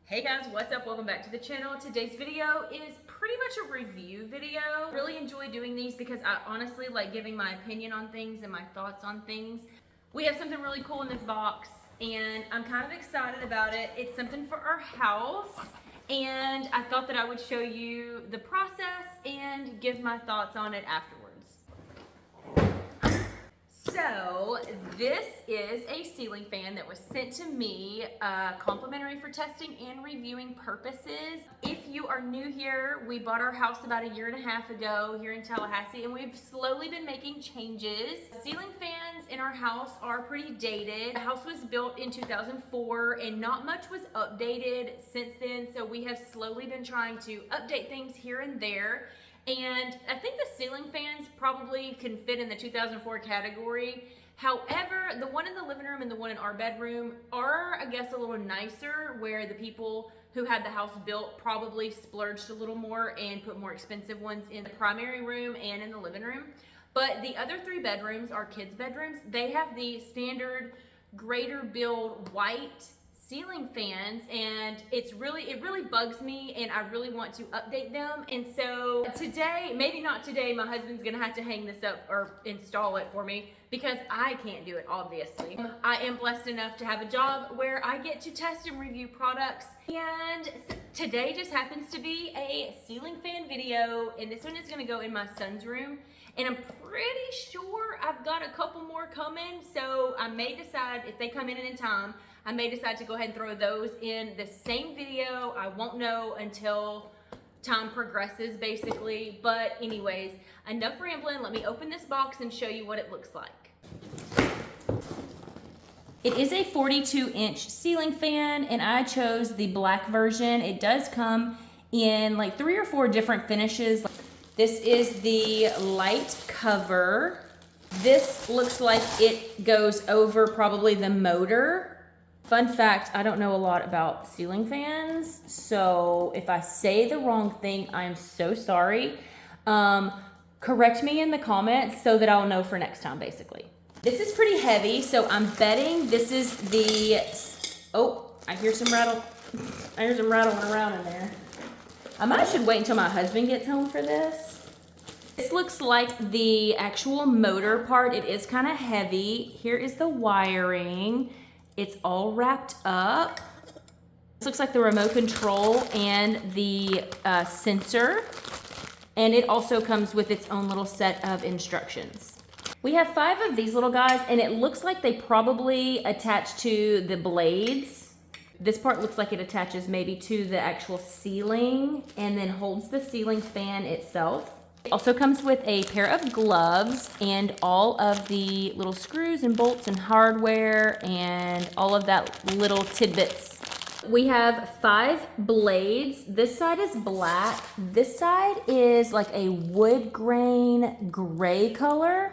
Hey guys, what's up? Welcome back to the channel. Today's video is pretty much a review video. Really enjoy doing these because I honestly like giving my opinion on things and my thoughts on things. We have something really cool in this box and I'm kind of excited about it. It's something for our house and I thought that I would show you the process and give my thoughts on it afterwards. So this is a ceiling fan that was sent to me, complimentary for testing and reviewing purposes. If you are new here, we bought our house about a year and a half ago here in Tallahassee and we've slowly been making changes. Ceiling fans in our house are pretty dated. The house was built in 2004 and not much was updated since then, so we have slowly been trying to update things here and there. And I think the ceiling fans probably can fit in the 2004 category. However, the one in the living room and the one in our bedroom are, I guess, a little nicer, where the people who had the house built probably splurged a little more and put more expensive ones in the primary room and in the living room. But the other three bedrooms are kids' bedrooms. They have the standard greater build white ceiling fans, and it really bugs me and I really want to update them. And so today, maybe not today, my husband's gonna have to hang this up or install it for me because I can't do it, obviously. I am blessed enough to have a job where I get to test and review products, and today just happens to be a ceiling fan video, and this one is gonna go in my son's room. And I'm pretty sure I've got a couple more coming, so I may decide, if they come in time, I may decide to go ahead and throw those in the same video. I won't know until time progresses, basically. But anyways, enough rambling. Let me open this box and show you what it looks like. It is a 42-inch ceiling fan, and I chose the black version. It does come in like 3 or 4 different finishes. This is the light cover. This looks like it goes over probably the motor. Fun fact, I don't know a lot about ceiling fans, so if I say the wrong thing, I am so sorry. Correct me in the comments so that I'll know for next time, basically. This is pretty heavy, so I'm betting this is the, oh, I hear some rattling around in there. I might should wait until my husband gets home for this. This looks like the actual motor part. It is kind of heavy. Here is the wiring. It's all wrapped up. This looks like the remote control and the sensor. And it also comes with its own little set of instructions. We have 5 of these little guys, and it looks like they probably attach to the blades. This part looks like it attaches maybe to the actual ceiling and then holds the ceiling fan itself. It also comes with a pair of gloves and all of the little screws and bolts and hardware and all of that little tidbits. We have 5 blades. This side is black. This side is like a wood grain gray color,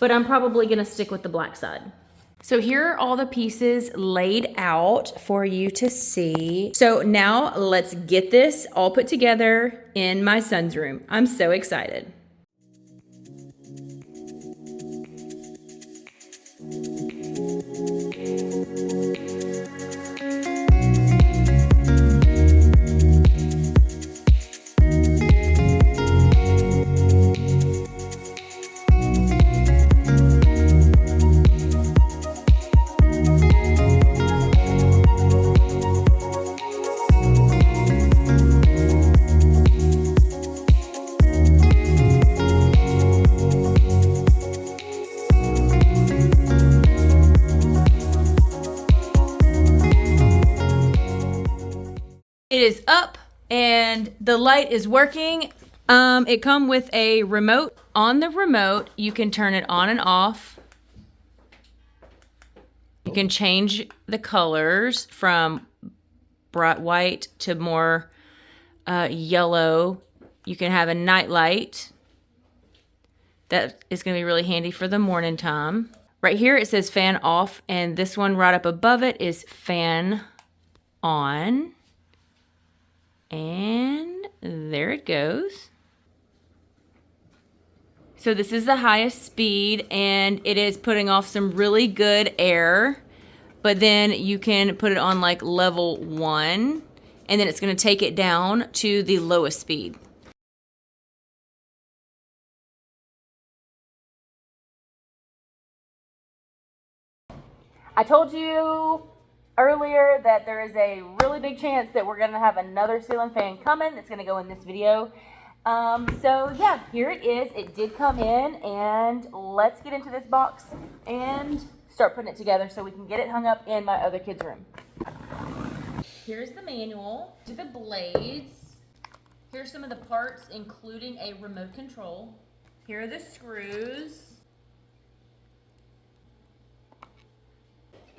but I'm probably gonna stick with the black side. So here are all the pieces laid out for you to see. So now let's get this all put together in my son's room. I'm so excited. It is up and the light is working. It comes with a remote. On the remote, you can turn it on and off. You can change the colors from bright white to more yellow. You can have a night light. That is going to be really handy for the morning time. Right here it says fan off, and this one right up above it is fan on. And there it goes. So this is the highest speed, and it is putting off some really good air. but then you can put it on like level 1, and then it's gonna take it down to the lowest speed. I told you earlier that there is a really big chance that we're gonna have another ceiling fan coming. It's gonna go in this video. So yeah, here it is. It did come in, and let's get into this box and start putting it together so we can get it hung up in my other kid's room. Here's the manual to the blades. Here's some of the parts, including a remote control. Here are the screws.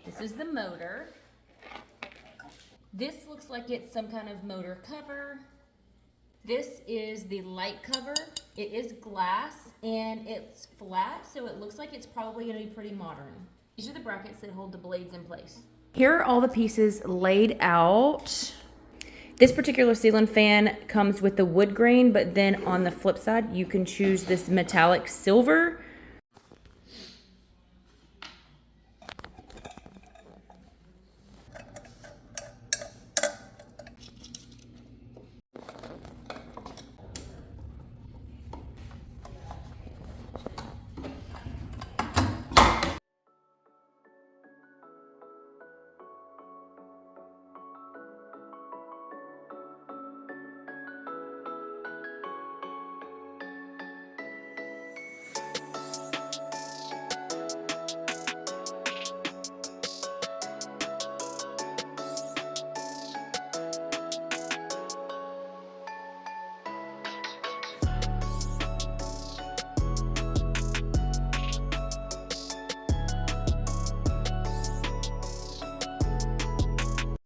This is the motor. This looks like it's some kind of motor cover. This is the light cover. It is glass and it's flat, so it looks like it's probably gonna be pretty modern. These are the brackets that hold the blades in place. Here are all the pieces laid out. This particular ceiling fan comes with the wood grain, but then on the flip side, you can choose this metallic silver.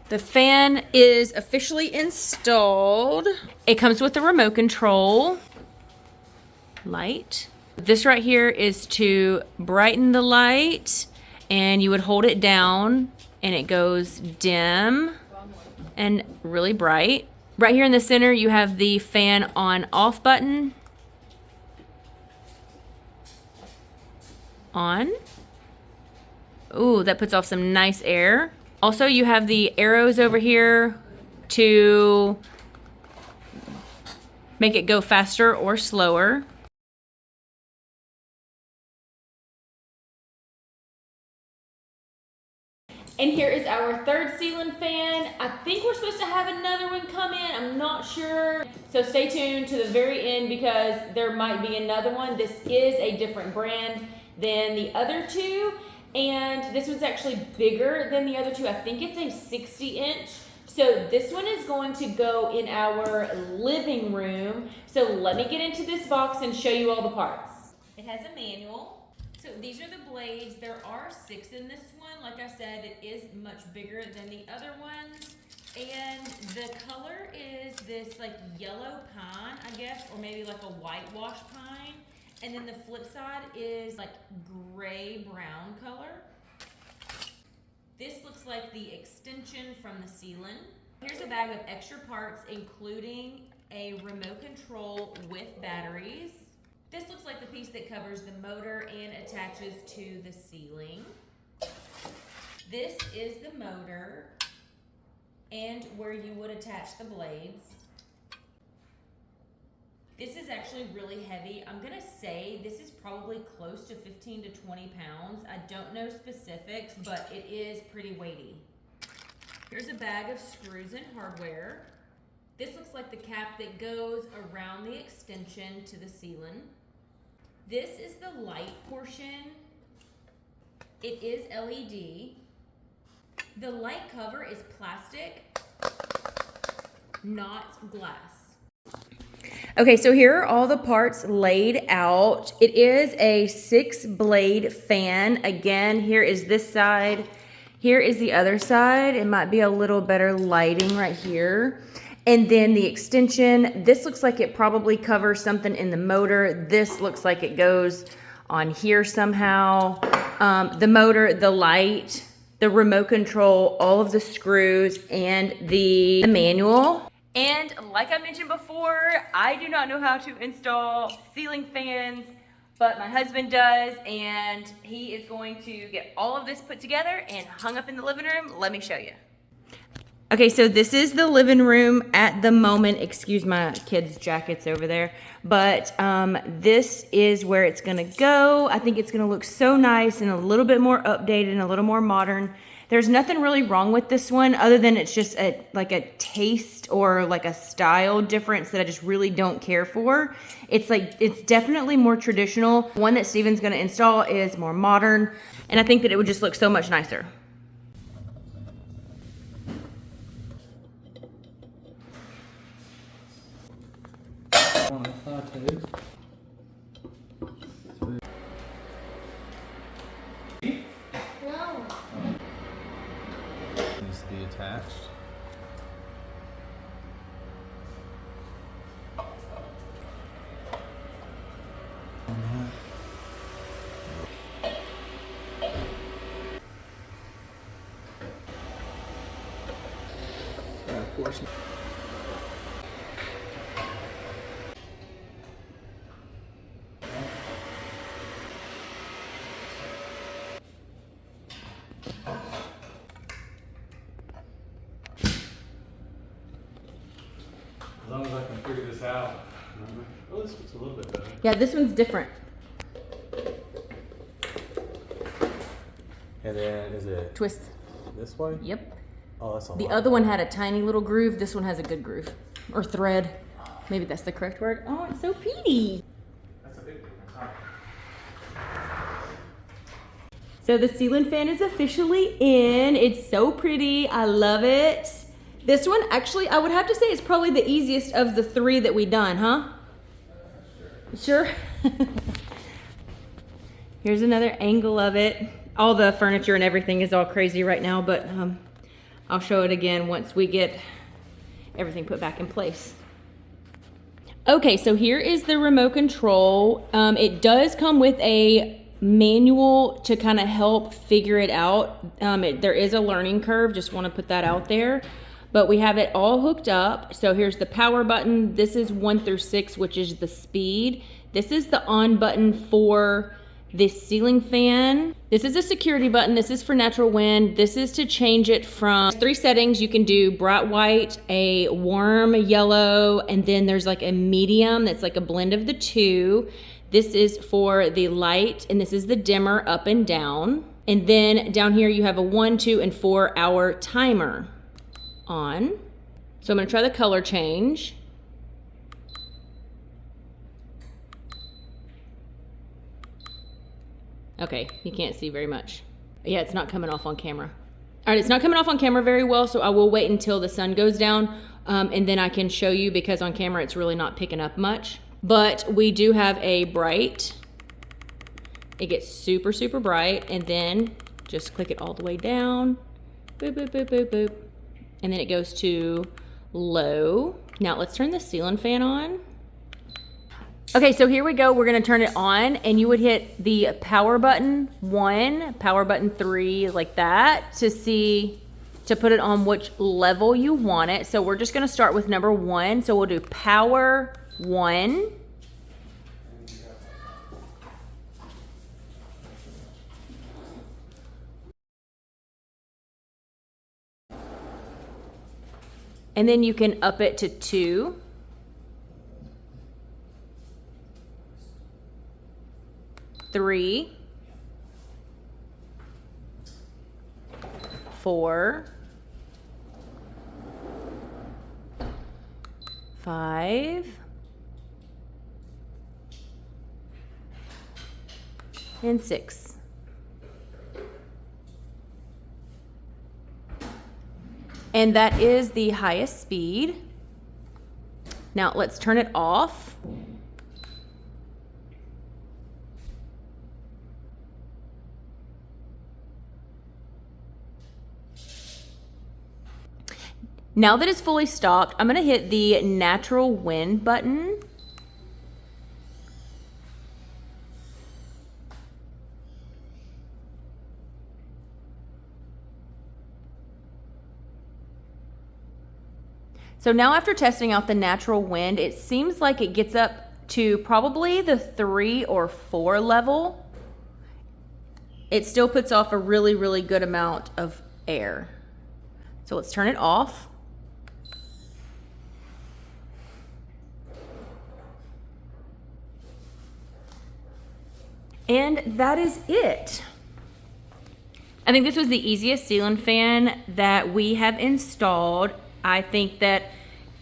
The fan is officially installed. It comes with the remote control light. This right here is to brighten the light, and you would hold it down and it goes dim and really bright. Right here in the center, you have the fan on off button. On. Ooh, that puts off some nice air. Also, you have the arrows over here to make it go faster or slower. And here is our third ceiling fan. I think we're supposed to have another one come in. I'm not sure. So stay tuned to the very end because there might be another one. This is a different brand than the other two. And this one's actually bigger than the other two. I think it's a 60-inch. So this one is going to go in our living room. So let me get into this box and show you all the parts. It has a manual. So these are the blades. There are 6 in this one. Like I said, it is much bigger than the other ones. And the color is this like yellow pine, I guess, or maybe like a whitewash pine. And then the flip side is like gray brown color. This looks like the extension from the ceiling. Here's a bag of extra parts, including a remote control with batteries. This looks like the piece that covers the motor and attaches to the ceiling. This is the motor and where you would attach the blades. This is actually really heavy. I'm gonna say this is probably close to 15 to 20 pounds. I don't know specifics, but it is pretty weighty. Here's a bag of screws and hardware. This looks like the cap that goes around the extension to the ceiling. This is the light portion. It is LED. The light cover is plastic, not glass. Okay, so here are all the parts laid out. It is a 6-blade fan. Again, here is this side. Here is the other side. It might be a little better lighting right here. And then the extension, this looks like it probably covers something in the motor. This looks like it goes on here somehow. The motor, the light, the remote control, all of the screws, and the manual. And like I mentioned before, I do not know how to install ceiling fans, but my husband does, and he is going to get all of this put together and hung up in the living room. Let me show you. Okay, so this is the living room at the moment. Excuse my kids' jackets over there. But this is where it's gonna go. I think it's gonna look so nice and a little bit more updated and a little more modern. There's nothing really wrong with this one other than it's just like a taste or like a style difference that I just really don't care for. It's definitely more traditional. One that Steven's gonna install is more modern, and I think that it would just look so much nicer. Needs to be attached. Of course. As long as I can figure this out. Oh, this looks a little bit better. Yeah, this one's different. And then is it Twist. this way? Yep. Oh, that's a The lot. other one had a tiny little groove. This one has a good groove. Or thread. Maybe that's the correct word. Oh, it's so pretty. That's a big difference, huh? So the ceiling fan is officially in. It's so pretty. I love it. This one, actually, I would have to say it's probably the easiest of the three that we done, huh? Sure. Here's another angle of it. All the furniture and everything is all crazy right now, but I'll show it again once we get everything put back in place. Okay, so here is the remote control. It does come with a manual to kind of help figure it out. There is a learning curve, just want to put that out there. But we have it all hooked up. So here's the power button. This is 1 through 6, which is the speed. This is the on button for this ceiling fan. This is a security button. This is for natural wind. This is to change it from 3 settings. You can do bright white, a warm yellow, and then there's like a medium that's like a blend of the two. This is for the light, and this is the dimmer up and down. And then down here you have a 1, 2, and 4 hour timer on. So I'm gonna try the color change. Okay, you can't see very much. Yeah, it's not coming off on camera. All right, it's not coming off on camera very well, so I will wait until the sun goes down, and then I can show you, because on camera it's really not picking up much. But we do have a bright. It gets super, super bright, and then just click it all the way down. Boop, boop, boop, boop, boop. And then it goes to low. Now let's turn the ceiling fan on. Okay, so here we go. We're gonna turn it on, and you would hit the power button 1, power button 3, like that, to put it on which level you want it. So we're just gonna start with number 1. So we'll do power 1. And then you can up it to 2. 3, 4, 5, and 6. And that is the highest speed. Now let's turn it off. Now that it's fully stopped, I'm gonna hit the natural wind button. So now after testing out the natural wind, it seems like it gets up to probably the 3 or 4 level, it still puts off a really, really good amount of air. So let's turn it off. And that is it. I think this was the easiest ceiling fan that we have installed. I think that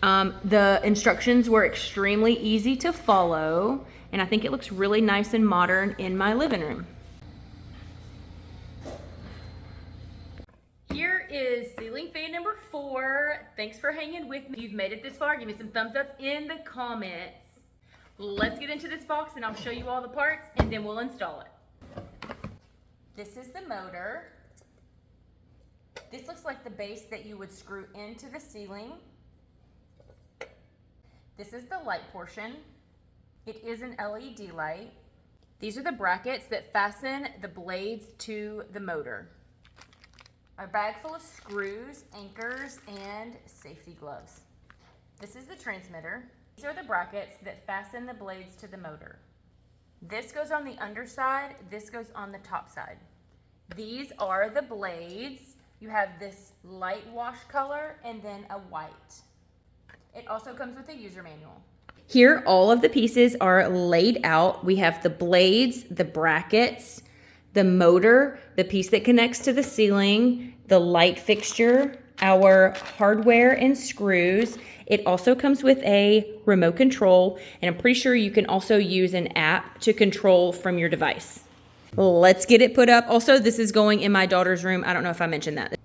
the instructions were extremely easy to follow, and I think it looks really nice and modern in my living room. Here is ceiling fan number 4. Thanks for hanging with me. If you've made it this far, give me some thumbs up in the comments. Let's get into this box and I'll show you all the parts and then we'll install it. This is the motor. This looks like the base that you would screw into the ceiling. This is the light portion. It is an LED light. These are the brackets that fasten the blades to the motor. A bag full of screws, anchors, and safety gloves. This is the transmitter. These are the brackets that fasten the blades to the motor. This goes on the underside, this goes on the top side. These are the blades. You have this light wash color and then a white. It also comes with a user manual. Here, all of the pieces are laid out. We have the blades, the brackets, the motor, the piece that connects to the ceiling, the light fixture, our hardware and screws. It also comes with a remote control, and I'm pretty sure you can also use an app to control from your device. Let's get it put up. Also, this is going in my daughter's room. I don't know if I mentioned that.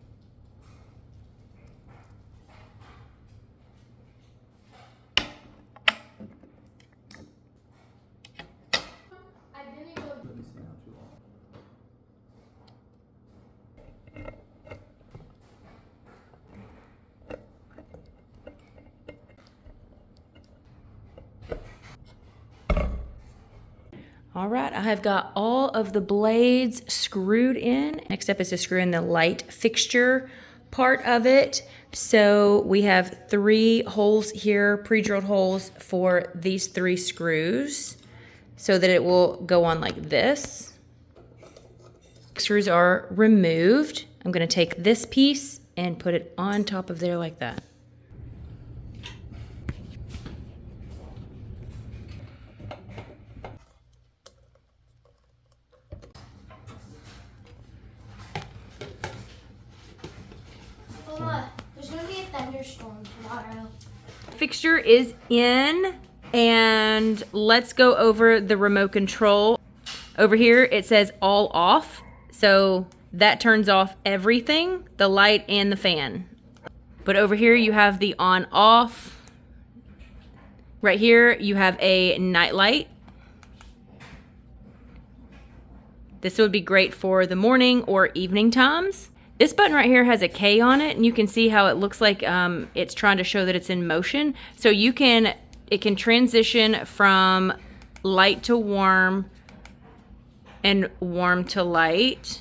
All right, I have got all of the blades screwed in. Next step is to screw in the light fixture part of it. So we have 3 holes here, pre-drilled holes for these 3 screws so that it will go on like this. Screws are removed. I'm gonna take this piece and put it on top of there like that. There's gonna be a thunderstorm tomorrow. Fixture is in, and let's go over the remote control. Over here it says all off, so that turns off everything, the light and the fan. But over here you have the on off. Right here you have a night light. This would be great for the morning or evening times. This button right here has a K on it, and you can see how it looks like it's trying to show that it's in motion. So it can transition from light to warm and warm to light.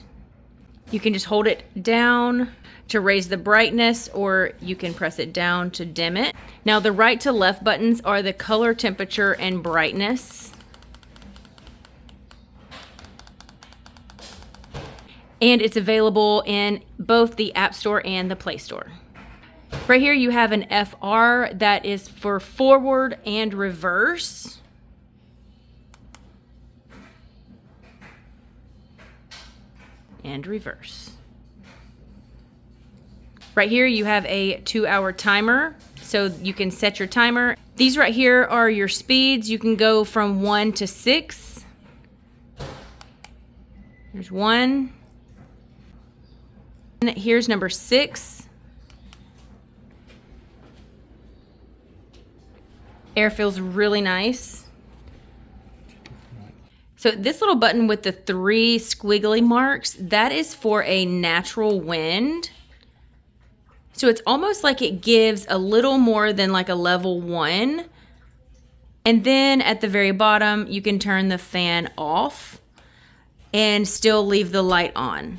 You can just hold it down to raise the brightness, or you can press it down to dim it. Now the right to left buttons are the color, temperature, and brightness. And it's available in both the App Store and the Play Store. Right here you have an FR that is for forward and reverse. And reverse. Right here you have a 2-hour timer, so you can set your timer. These right here are your speeds. You can go from 1 to 6. There's 1. Here's number 6. Air feels really nice. So this little button with the 3 squiggly marks, that is for a natural wind. So it's almost like it gives a little more than like a level 1. And then at the very bottom, you can turn the fan off and still leave the light on.